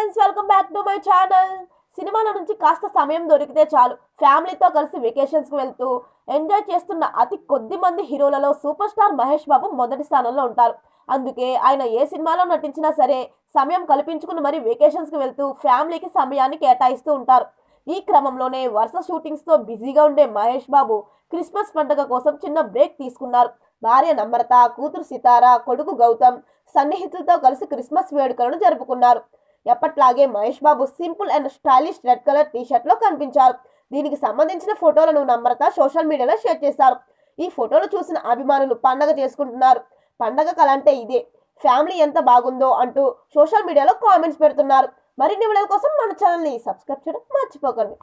Friends, welcome back to my channel. సినిమాల నుంచి కాస్త సమయం దొరికితే చాలు ఫ్యామిలీతో కలిసి వెకేషన్స్కి వెళ్తూ ఎంజాయ్ చేస్తున్న అతి కొద్ది మంది హీరోలలో సూపర్ స్టార్ మహేష్ బాబు మొదటి స్థానంలో ఉంటారు. అందుకే ఆయన ఏ సినిమాలో నటించినా సరే సమయం కల్పించుకుని మరీ వెకేషన్స్కి వెళ్తూ ఫ్యామిలీకి సమయాన్ని కేటాయిస్తూ ఉంటారు. ఈ క్రమంలోనే వరుస షూటింగ్స్తో బిజీగా ఉండే మహేష్ బాబు క్రిస్మస్ పండుగ కోసం చిన్న బ్రేక్ తీసుకున్నారు. భార్య నమ్రత, కూతురు సితార, కొడుకు గౌతమ్ సన్నిహితులతో కలిసి క్రిస్మస్ వేడుకలను జరుపుకున్నారు. ఎప్పట్లాగే Mahesh Babu simple and stylish red colour T shirt లో కనిపించారు. దీనికి సంబంధించిన ఫోటోలను నమ్రత సోషల్ మీడియాలో షేర్ చేశారు. ఈ ఫోటోలు చూసిన అభిమానులు పండగ చేసుకుంటున్నారు. పండగ కళ అంటే ఇదే, ఫ్యామిలీ ఎంత బాగుందో అంటూ సోషల్ మీడియాలో కామెంట్స్ పెడుతున్నారు. మరిన్ని వీడియోల కోసం మన ఛానల్ని సబ్స్క్రైబ్ చేయడం మర్చిపోకండి.